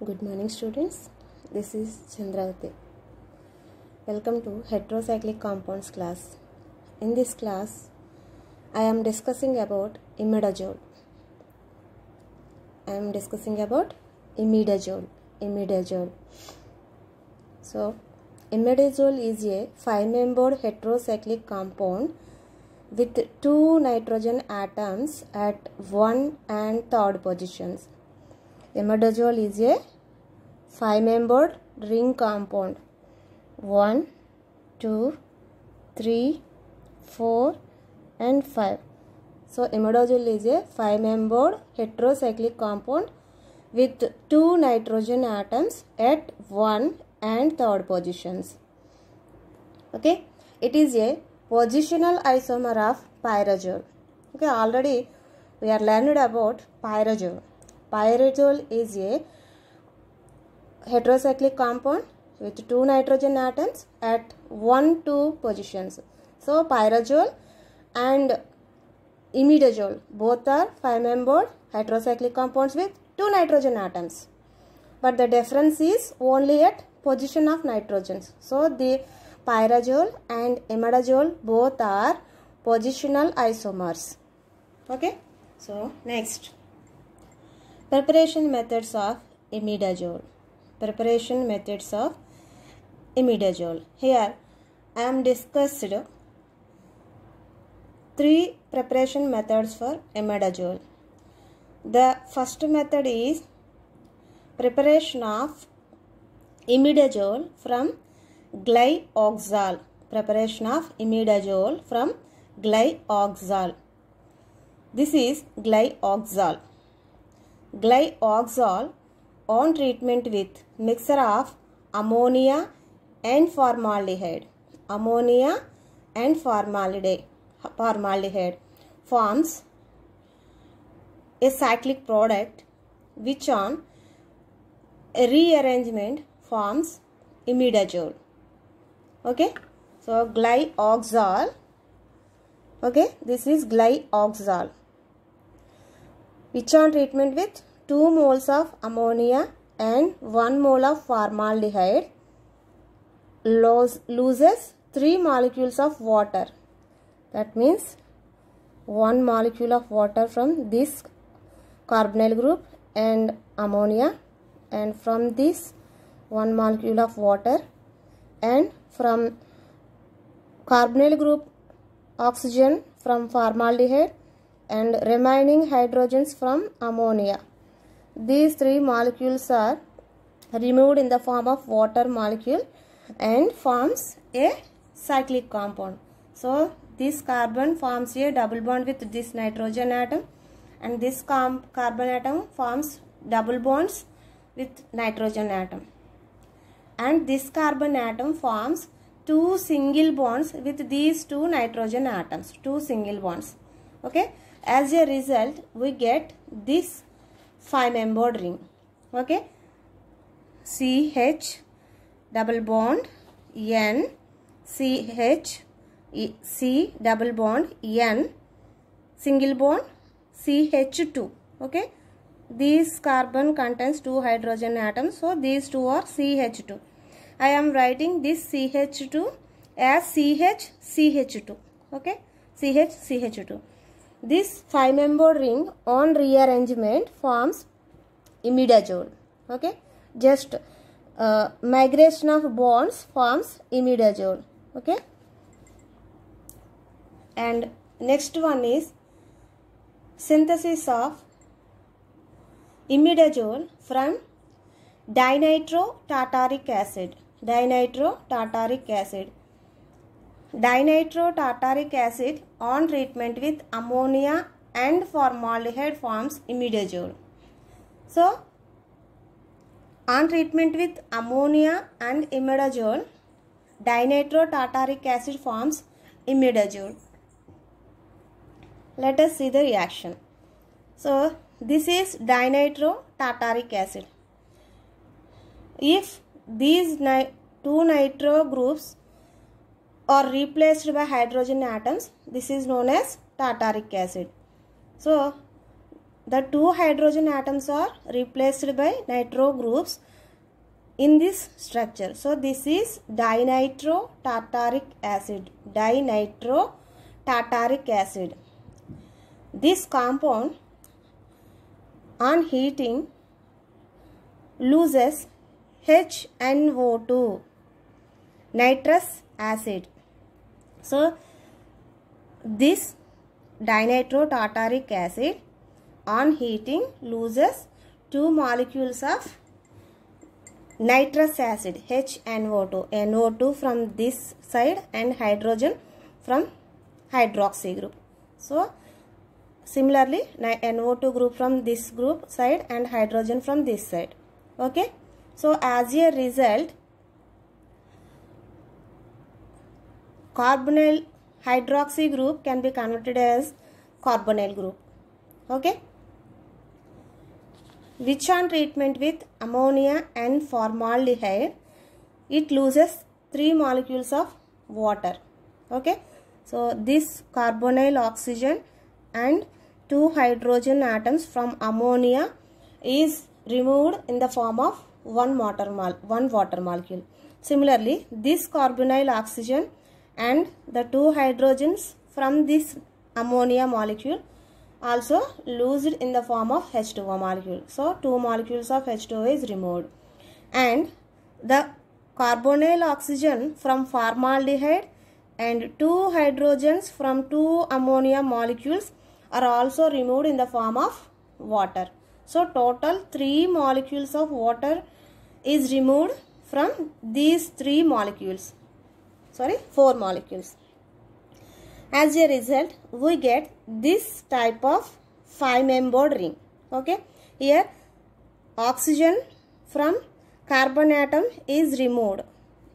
Good morning students, this is Chandravati. Welcome to heterocyclic compounds class. In this class, I am discussing about imidazole. Imidazole. So, imidazole is a 5-membered heterocyclic compound with 2 nitrogen atoms at 1 and 3rd positions. Imidazole is a 5-membered ring compound. 1, 2, 3, 4 and 5. So imidazole is a 5-membered heterocyclic compound with 2 nitrogen atoms at 1 and 3rd positions. Okay, it is a positional isomer of pyrazole. Okay, already we are learned about pyrazole. Pyrazole is a heterocyclic compound with 2 nitrogen atoms at 1-2 positions. So pyrazole and imidazole both are 5-membered heterocyclic compounds with 2 nitrogen atoms. But the difference is only at position of nitrogens. So the pyrazole and imidazole both are positional isomers. Okay. So next, preparation methods of imidazole. Here I am discussed 3 preparation methods for imidazole. The first method is preparation of imidazole from glyoxal. This is glyoxal. Glyoxal on treatment with mixture of ammonia and formaldehyde. Forms a cyclic product which on rearrangement forms imidazole. Okay, so glyoxal. Okay, this is glyoxal which on treatment with 2 moles of ammonia and 1 mole of formaldehyde loses 3 molecules of water. That means 1 molecule of water from this carbonyl group and ammonia, and from this 1 molecule of water, and from carbonyl group oxygen from formaldehyde, and remaining hydrogens from ammonia. These 3 molecules are removed in the form of water molecule and forms a cyclic compound. So this carbon forms a double bond with this nitrogen atom, and this carbon atom forms double bonds with nitrogen atom, and this carbon atom forms 2 single bonds with these 2 nitrogen atoms, 2 single bonds. Okay, as a result we get this 5-membered ring. Okay, CH double bond N, CH, C double bond N, single bond CH2. Okay, this carbon contains 2 hydrogen atoms, so these 2 are CH2. I am writing this CH2 as CH2. Okay, CH2. This 5-membered ring on rearrangement forms imidazole. Okay, just migration of bonds forms imidazole. Okay, and next one is synthesis of imidazole from dinitrotartaric acid. Dinitrotartaric acid on treatment with ammonia and formaldehyde forms imidazole. So on treatment with ammonia and imidazole, dinitrotartaric acid forms imidazole. Let us see the reaction. So this is dinitrotartaric acid. If these 2 nitro groups are replaced by hydrogen atoms, this is known as tartaric acid. So the two hydrogen atoms are replaced by nitro groups in this structure. So this is dinitrotartaric acid. Dinitrotartaric acid. This compound on heating loses HNO2, nitrous acid. So this dinitrotartaric acid on heating loses two molecules of nitrous acid, HNO2, NO2 from this side and hydrogen from hydroxy group. So similarly NO2 group from this group side and hydrogen from this side. Okay. So as a result, carbonyl hydroxy group can be converted as carbonyl group. Okay. Which on treatment with ammonia and formaldehyde, it loses 3 molecules of water. Okay. So this carbonyl oxygen and 2 hydrogen atoms from ammonia is removed in the form of one water molecule. Similarly, this carbonyl oxygen and the 2 hydrogens from this ammonia molecule also lose it in the form of H2O molecule. So 2 molecules of H2O is removed, and the carbonyl oxygen from formaldehyde and 2 hydrogens from 2 ammonia molecules are also removed in the form of water. So total 3 molecules of water is removed from these 4 molecules. As a result, we get this type of 5-membered ring. Okay. Here oxygen from carbon atom is removed.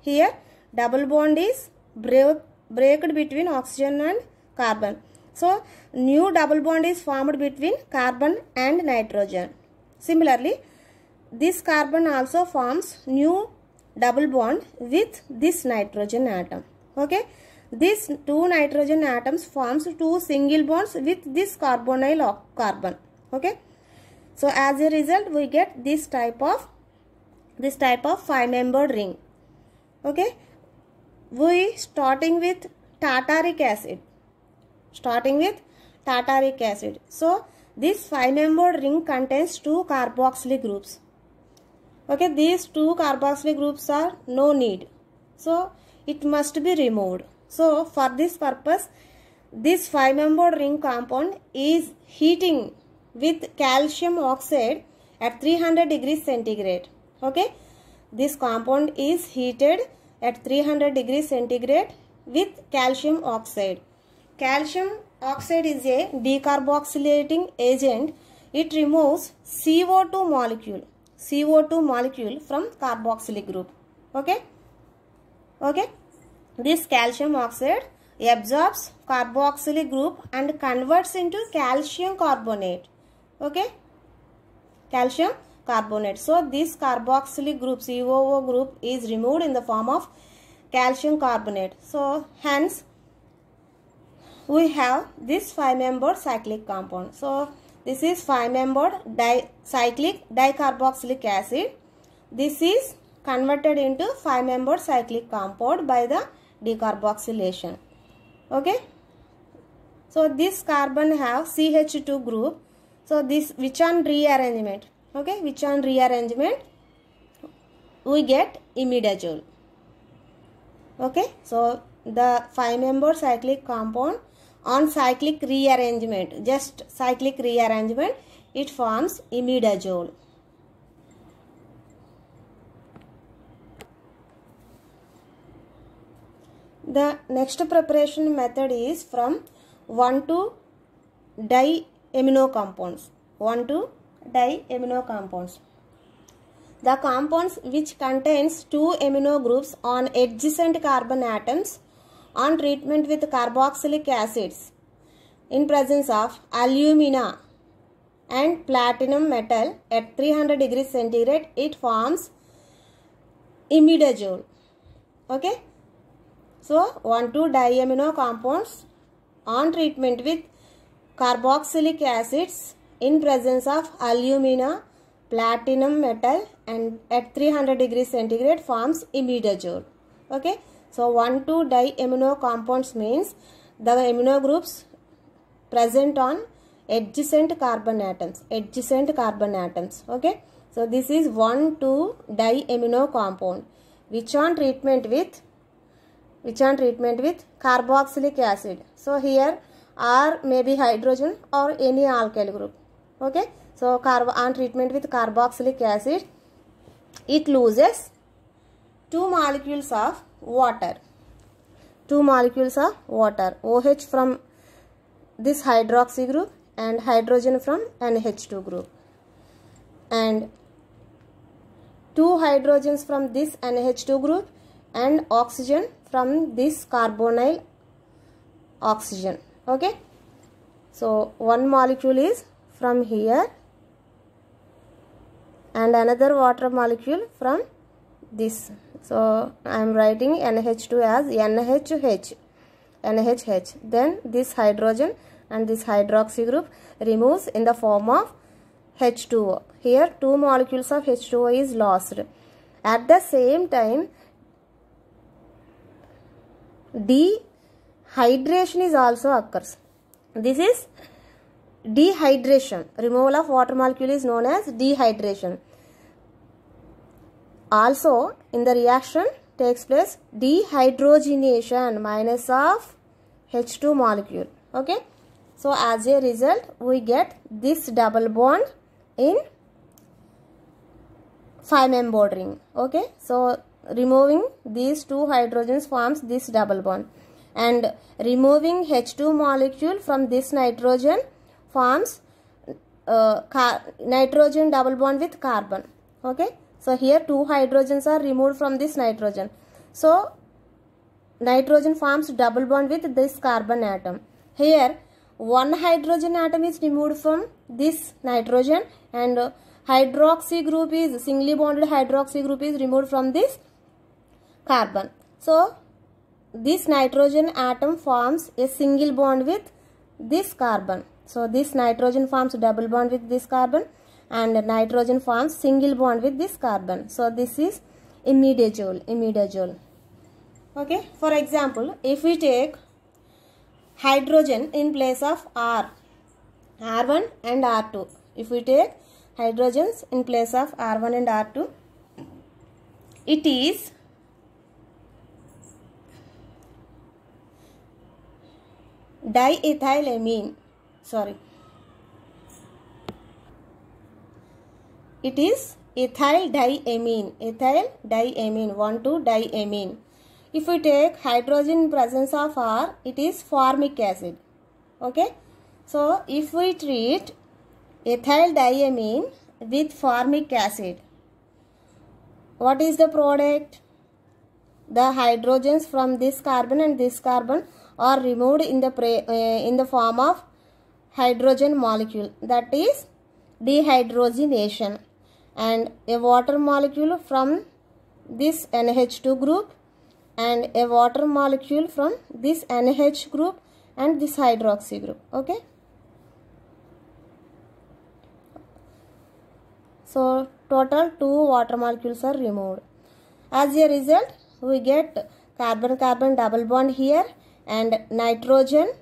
Here double bond is break between oxygen and carbon. So new double bond is formed between carbon and nitrogen. Similarly, this carbon also forms new double bond with this nitrogen atom. Okay. These 2 nitrogen atoms forms 2 single bonds with this carbonyl carbon. Okay. So as a result, we get this type of 5-membered ring. Okay. We starting with tartaric acid. So this 5-membered ring contains 2 carboxylic groups. Okay. These 2 carboxylic groups are no need. So it must be removed. So for this purpose, this 5-membered ring compound is heating with calcium oxide at 300 degrees centigrade. Okay. This compound is heated at 300 degrees centigrade with calcium oxide. Calcium oxide is a decarboxylating agent. It removes CO2 molecule from carboxylic group. Okay. This calcium oxide absorbs carboxylic group and converts into calcium carbonate. Okay. Calcium carbonate. So this carboxylic group, COO group, is removed in the form of calcium carbonate. So hence we have this 5-membered cyclic compound. So this is 5-membered cyclic dicarboxylic acid. This is converted into 5-membered cyclic compound by the decarboxylation. Okay. So this carbon have CH2 group. So this which on rearrangement. Okay. Which on rearrangement we get imidazole. Okay. So the 5-membered cyclic compound on cyclic rearrangement, just cyclic rearrangement, it forms imidazole. The next preparation method is from 1,2-diamino compounds. The compounds which contains 2 amino groups on adjacent carbon atoms on treatment with carboxylic acids in presence of alumina and platinum metal at 300 degrees centigrade, it forms imidazole. Okay. So 1,2-diamino compounds on treatment with carboxylic acids in presence of alumina, platinum metal, and at 300 degrees centigrade forms imidazole. Okay, so 1,2 diamino compounds means the amino groups present on adjacent carbon atoms. Okay, so this is 1,2 diamino compound which on treatment with carboxylic acid. So here R may be hydrogen or any alkyl group. Okay, so on treatment with carboxylic acid, it loses 2 molecules of water. OH from this hydroxy group and hydrogen from NH2 group, and 2 hydrogens from this NH2 group and oxygen from this carbonyl oxygen. Okay, so one molecule is from here and another water molecule from this. So I am writing NH2 as NHH. Then this hydrogen and this hydroxy group removes in the form of H2O. Here 2 molecules of H2O is lost. At the same time, dehydration is also occurs. This is dehydration. Removal of water molecule is known as dehydration. Also in the reaction takes place dehydrogenation minus of H2 molecule. Okay, so as a result we get this double bond in 5-membered ring. Okay, so removing these 2 hydrogens forms this double bond, and removing H2 molecule from this nitrogen forms nitrogen double bond with carbon. Okay, so here 2 hydrogens are removed from this nitrogen, so nitrogen forms double bond with this carbon atom. Here 1 hydrogen atom is removed from this nitrogen and hydroxy group is singly bonded hydroxy group is removed from this carbon. So this nitrogen atom forms a single bond with this carbon. So this nitrogen forms double bond with this carbon and nitrogen forms single bond with this carbon. So this is imidazole. Okay, for example, if we take hydrogen in place of R1 and R2. If we take hydrogens in place of R1 and R2, it is diethylamine. It is ethyl diamine, 1,2-diamine. If we take hydrogen in presence of R, it is formic acid. Okay, so if we treat ethyl diamine with formic acid, what is the product? The hydrogens from this carbon and this carbon are removed in the form of hydrogen molecule, that is dehydrogenation, and a water molecule from this NH2 group and a water molecule from this NH group and this hydroxy group. Okay, so total 2 water molecules are removed. As a result, we get carbon-carbon double bond here and nitrogen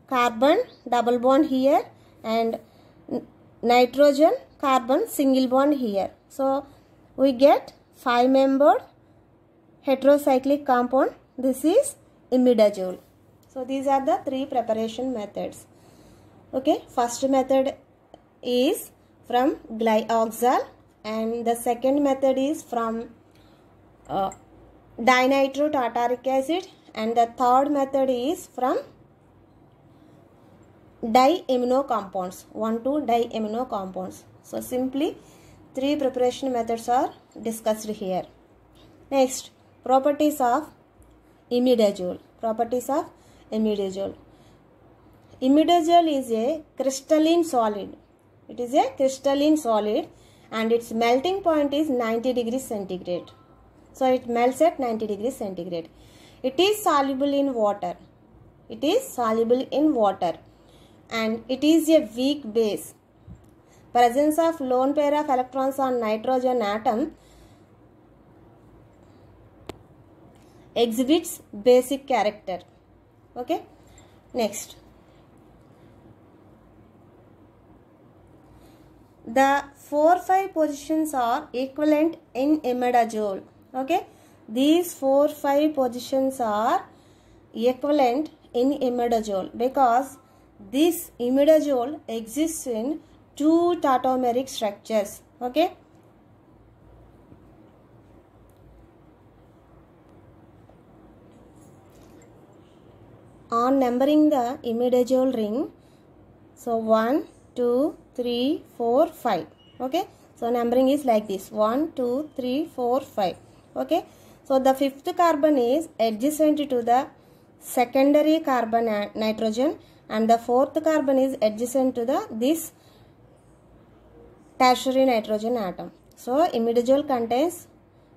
carbon double bond here and nitrogen carbon single bond here. So we get 5-membered heterocyclic compound. This is imidazole. So these are the 3 preparation methods. Okay, first method is from glyoxal and the second method is from dinitrotartaric acid and the third method is from diamino compounds, 1,2 diamino compounds. So simply 3 preparation methods are discussed here. Next, properties of imidazole. Imidazole is a crystalline solid. It is a crystalline solid and its melting point is 90 degrees centigrade. So it melts at 90 degrees centigrade. It is soluble in water. And it is a weak base. presence of lone pair of electrons on nitrogen atom exhibits basic character. Okay, next, the 4-5 positions are equivalent in imidazole. Okay, these 4-5 positions are equivalent in imidazole because this imidazole exists in 2 tautomeric structures. Okay, on numbering the imidazole ring, so 1, 2, 3, 4, 5. Okay, so numbering is like this: 1, 2, 3, 4, 5. Okay, so the 5th carbon is adjacent to the secondary carbon nitrogen, and the 4th carbon is adjacent to this tertiary nitrogen atom. So imidazole contains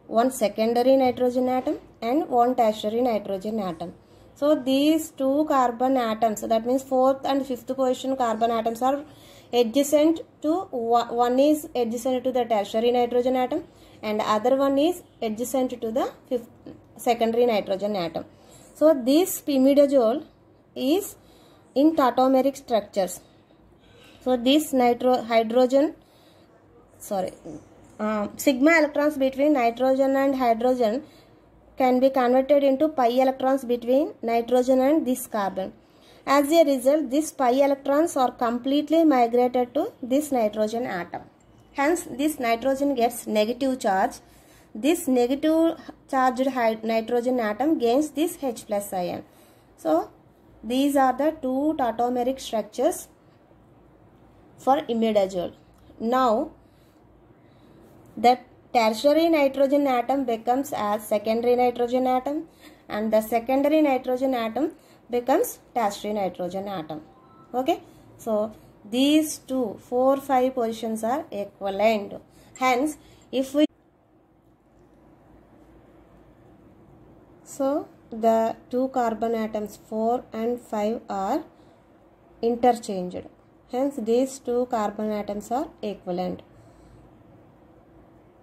one secondary nitrogen atom and one tertiary nitrogen atom. So these 2 carbon atoms, so that means 4th and 5th position carbon atoms are adjacent to, one is adjacent to the tertiary nitrogen atom and other one is adjacent to the secondary nitrogen atom. So this imidazole is in tautomeric structures. So this sigma electrons between nitrogen and hydrogen can be converted into pi electrons between nitrogen and this carbon. As a result, these pi electrons are completely migrated to this nitrogen atom. Hence, this nitrogen gets negative charge. This negative charged nitrogen atom gains this H plus ion. So, these are the 2 tautomeric structures for imidazole. Now, the tertiary nitrogen atom becomes as secondary nitrogen atom and the secondary nitrogen atom becomes tertiary nitrogen atom. Okay, so these 2, 4, 5 positions are equivalent. Hence, if we the 2 carbon atoms 4 and 5 are interchanged. Hence, these 2 carbon atoms are equivalent.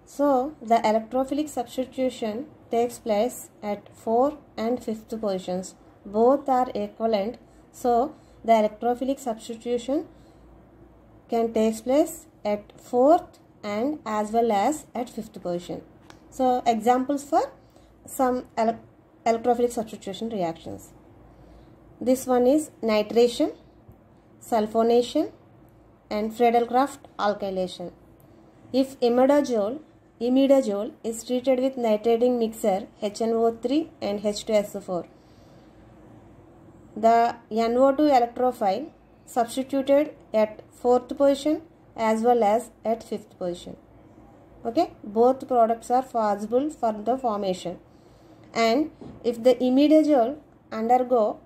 So, the electrophilic substitution takes place at 4 and 5th positions. Both are equivalent. So, the electrophilic substitution can take place at 4th and as well as at 5th position. So, examples for some electrophilic substitution reactions. This one is nitration, sulfonation and Friedel-Crafts alkylation. If imidazole is treated with nitrating mixture HNO3 and H2SO4, the NO2 electrophile substituted at 4th position as well as at 5th position. Okay, both products are possible for the formation. And if the imidazole undergo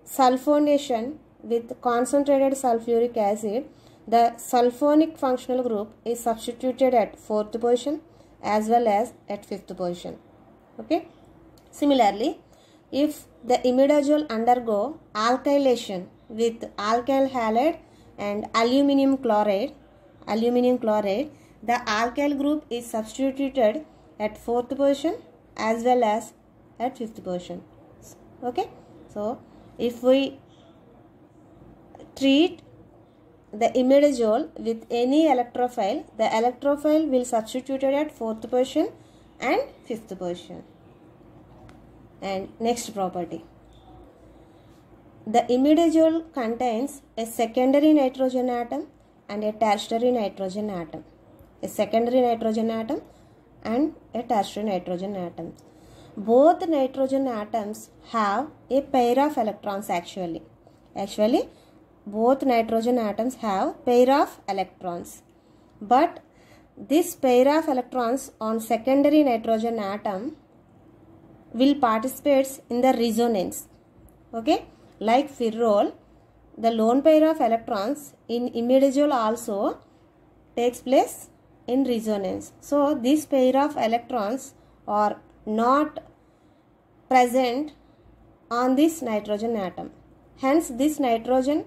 sulfonation with concentrated sulfuric acid, the sulfonic functional group is substituted at 4th position as well as at 5th position. Okay. Similarly, if the imidazole undergo alkylation with alkyl halide and aluminum chloride, the alkyl group is substituted at 4th position as well as at 5th position. Okay. So, if we treat the imidazole with any electrophile, the electrophile will substituted at 4th position and 5th position. And next property. The imidazole contains a secondary nitrogen atom and a tertiary nitrogen atom. A secondary nitrogen atom and a tertiary nitrogen atom. Both nitrogen atoms have a pair of electrons actually. Both nitrogen atoms have pair of electrons. But this pair of electrons on secondary nitrogen atom will participate in the resonance. Okay, like ferrol, the lone pair of electrons in imidazole also takes place in resonance. So this pair of electrons are not present on this nitrogen atom. Hence, this nitrogen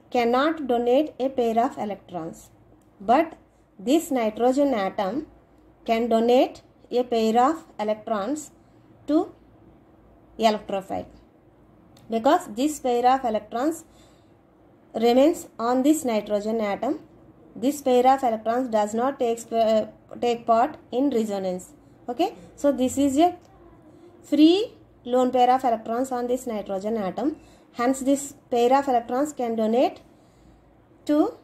cannot donate a pair of electrons. but this nitrogen atom can donate a pair of electrons to electrophile, because this pair of electrons remains on this nitrogen atom. This pair of electrons does not take part in resonance. Okay, so this is a free lone pair of electrons on this nitrogen atom. Hence this pair of electrons can donate to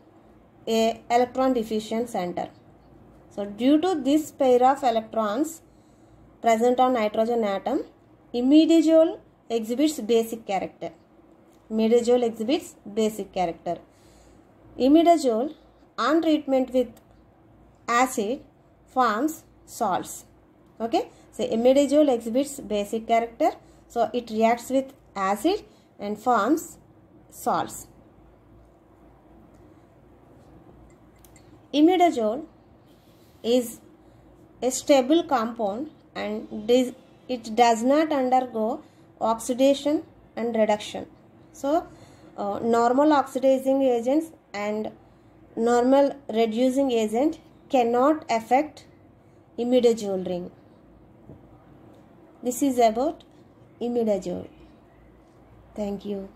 a electron deficient center. So due to this pair of electrons present on nitrogen atom, imidazole exhibits basic character. Imidazole exhibits basic character. Imidazole on treatment with acid forms salts. Okay, so imidazole exhibits basic character, so it reacts with acid and forms salts. Imidazole is a stable compound and it does not undergo oxidation and reduction. So normal oxidizing agents and normal reducing agent cannot affect imidazole ring. This is about imidazole. Thank you.